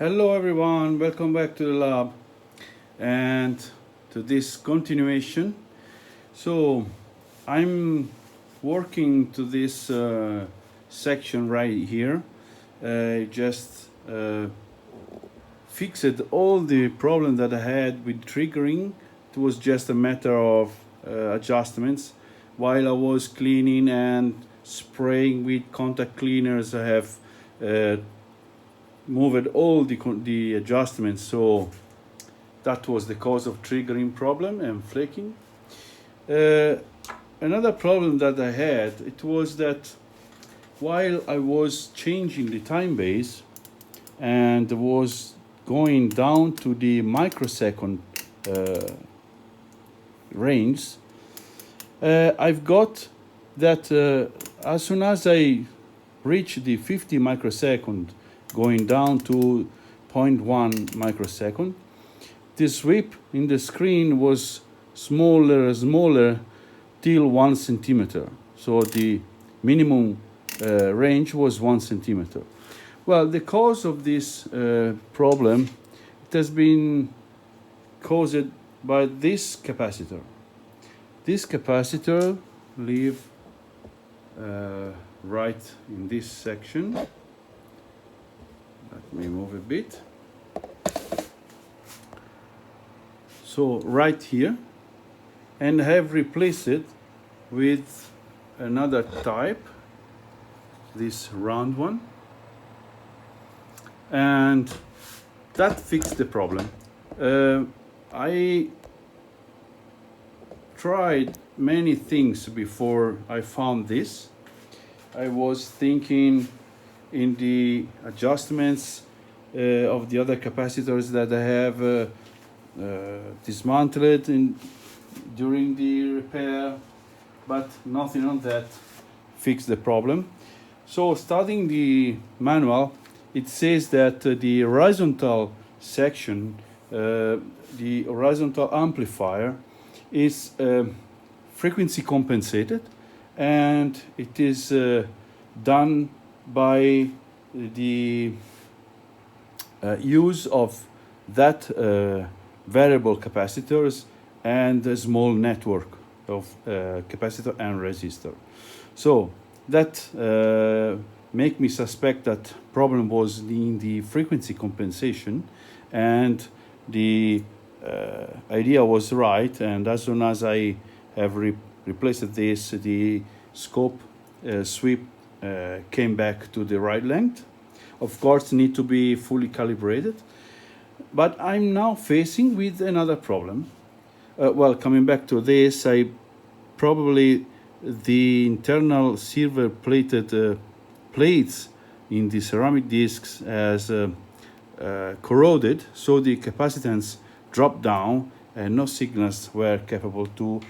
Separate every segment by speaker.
Speaker 1: Hello everyone, welcome back to the lab and to this continuation. So I'm working to this section right here. Just fixed all the problem that I had with triggering. It was just a matter of adjustments. While I was cleaning and spraying with contact cleaners, I have moved all the adjustments, so that was the cause of triggering problem and flaking. Another problem that I had, it was that while I was changing the time base and was going down to the microsecond range, I've got that as soon as I reach the 50 microsecond going down to 0.1 microsecond, the sweep in the screen was smaller till 1 centimeter. So the minimum range was 1 centimeter. Well, the cause of this problem, it has been caused by this capacitor. This capacitor live right in this section. Let me move a bit. So right here, and have replaced it with another type, this round one, and that fixed the problem. I tried many things before I found this. I was thinking in the adjustments of the other capacitors that I have dismantled during the repair, but nothing on that fixed the problem. So studying the manual, it says that the horizontal section, the horizontal amplifier, is frequency compensated, and it is done by the use of that variable capacitors and a small network of capacitor and resistor. So that make me suspect that problem was in the frequency compensation, and the idea was right. And as soon as I have replaced this, the scope sweep came back to the right length. Of course, need to be fully calibrated. But I'm now facing with another problem. Well, coming back to this, I probably the internal silver plated plates in the ceramic discs has corroded, so the capacitance dropped down and no signals were capable to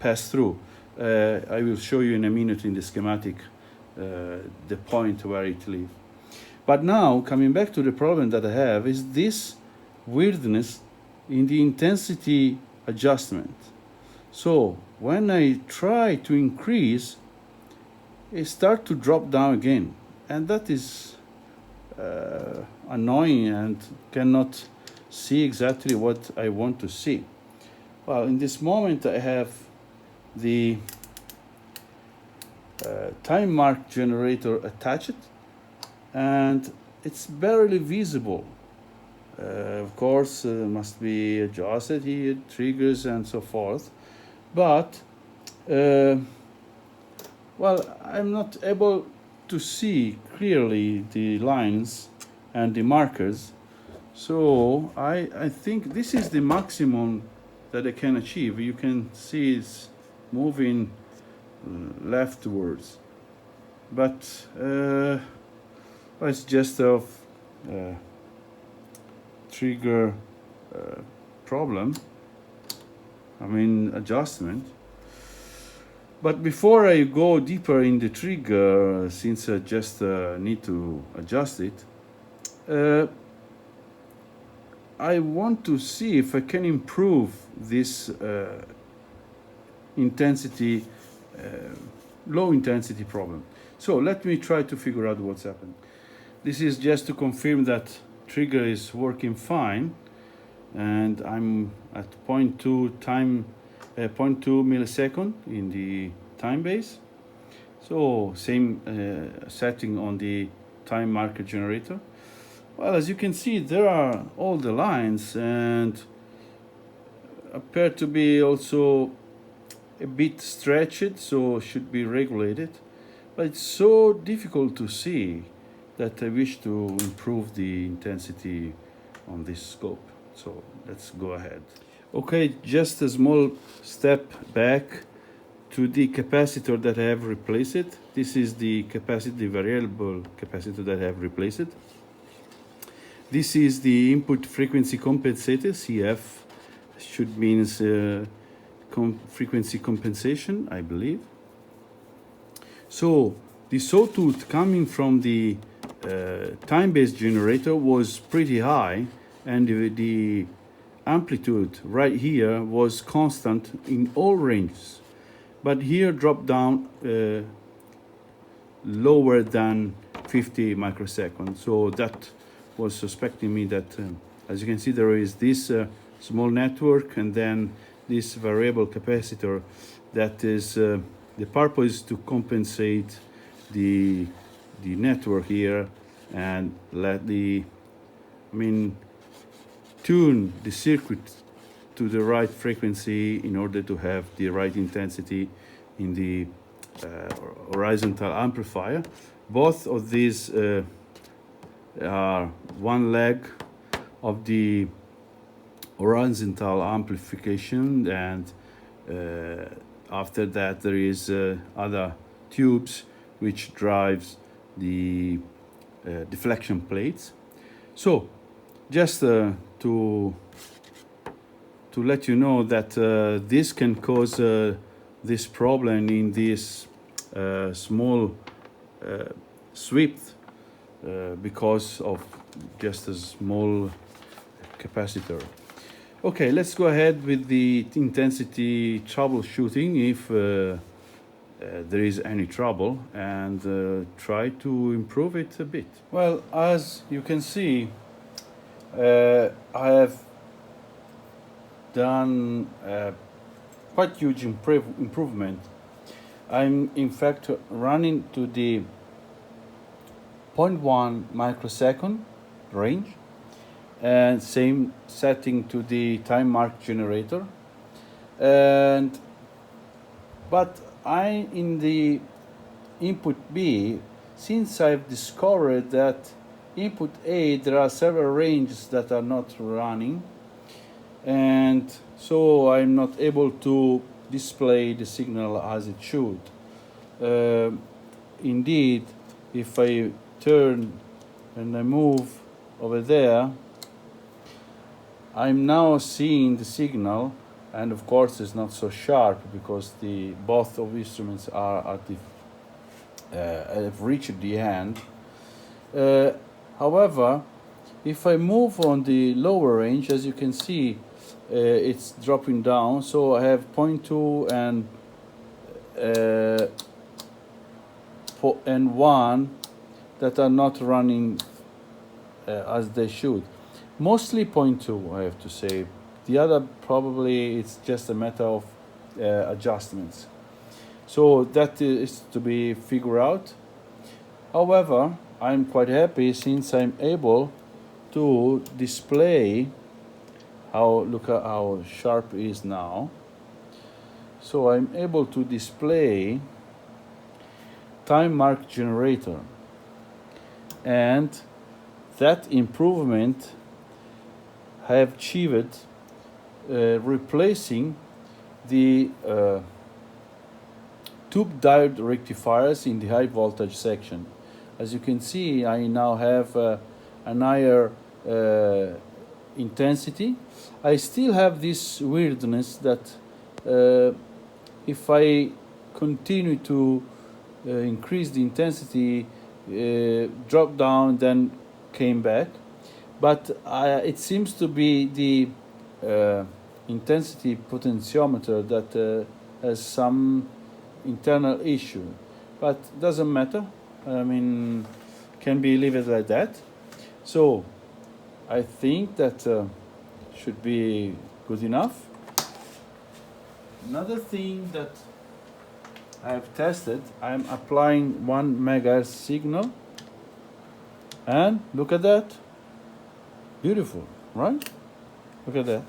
Speaker 1: pass through. I will show you in a minute in the schematic the point where it lives. But now, coming back to the problem that I have, is this weirdness in the intensity adjustment. So when I try to increase, it starts to drop down again. And that is annoying and cannot see exactly what I want to see. Well, in this moment, I have the time mark generator attached, and it's barely visible. Of course, must be adjusted here, triggers and so forth. But, well, I'm not able to see clearly the lines and the markers. So I think this is the maximum that I can achieve. You can see it's moving leftwards. But it's just a trigger problem, adjustment. But before I go deeper in the trigger, since I just need to adjust it, I want to see if I can improve this intensity, low intensity problem. So let me try to figure out what's happened. this is just to confirm that trigger is working fine, and I'm at 0.2 millisecond in the time base. So same setting on the time marker generator. Well, as you can see, there are all the lines and appear to be also a bit stretched, so should be regulated. But it's so difficult to see that I wish to improve the intensity on this scope. So let's go ahead. Okay, just a small step back to the capacitor that I have replaced. This is the variable capacitor that I have replaced. This is the input frequency compensator, CF, should means frequency compensation, I believe. So the sawtooth coming from the time-based generator was pretty high, and the amplitude right here was constant in all ranges, but here dropped down lower than 50 microseconds. So that was suspecting me that, as you can see, there is this small network and then this variable capacitor that is the purpose to compensate the network here and let tune the circuit to the right frequency in order to have the right intensity in the horizontal amplifier. Both of these are one leg of the horizontal amplification, and after that there is other tubes which drives the deflection plates. So just to let you know that this can cause this problem in this small sweep because of just a small capacitor. Okay, let's go ahead with the intensity troubleshooting if there is any trouble, and try to improve it a bit. Well, as you can see, I have done quite huge improvement. I'm in fact running to the 0.1 microsecond range, and same setting to the time mark generator. But I in the input B, since I've discovered that input A there are several ranges that are not running, and so I'm not able to display the signal as it should. Indeed, if I turn and I move over there, I'm now seeing the signal, and of course it's not so sharp because both of instruments are at have reached the end. However, if I move on the lower range, as you can see, it's dropping down. So I have 0.2 and 1 that are not running as they should. Mostly 0.2, I have to say. The other probably it's just a matter of adjustments. So that is to be figured out. However, I'm quite happy since I'm able to display look at how sharp it is now. So I'm able to display time mark generator, and that improvement I have achieved replacing the tube diode rectifiers in the high voltage section. As you can see, I now have an higher intensity. I still have this weirdness that if I continue to increase the intensity, drop down, then came back. But it seems to be the intensity potentiometer that has some internal issue. But doesn't matter. I mean, can be leave it like that. So I think that should be good enough. Another thing that I've tested, I'm applying 1 megahertz signal, and look at that. Beautiful, right? Look at that.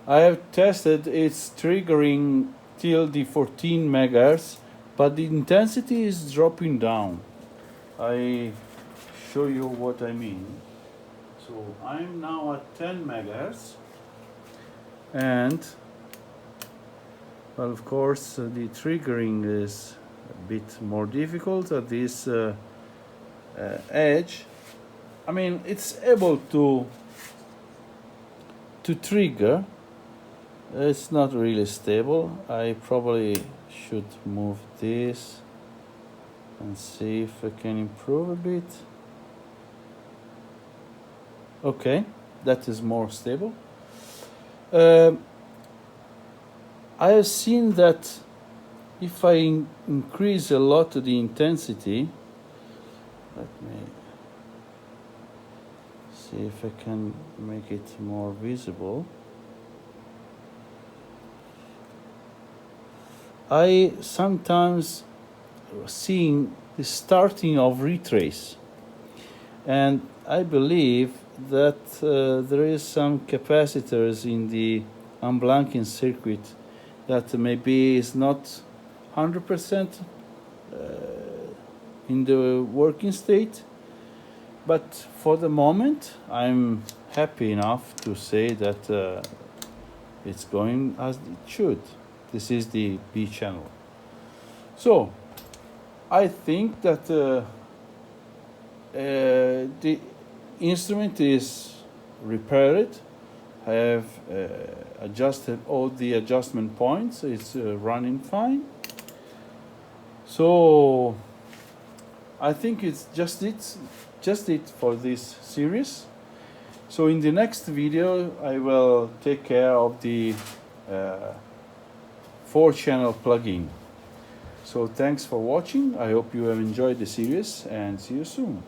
Speaker 1: I have tested it's triggering till the 14 megahertz, but the intensity is dropping down. I show you what I mean. So I'm now at 10 megahertz, and well, of course, the triggering is a bit more difficult at this edge. I mean, it's able to trigger. It's not really stable. I probably should move this and see if I can improve a bit. Okay, that is more stable. I have seen that if I increase a lot the intensity, let me see if I can make it more visible. I sometimes seeing the starting of retrace, and I believe that there is some capacitors in the unblanking circuit that maybe is not 100% in the working state, but for the moment I'm happy enough to say that it's going as it should. This is the B channel. So I think that the instrument is repaired. I have adjusted all the adjustment points. It's running fine. So I think it's just it for this series. So in the next video I will take care of the 4-channel plugin. So thanks for watching. I hope you have enjoyed the series, and see you soon.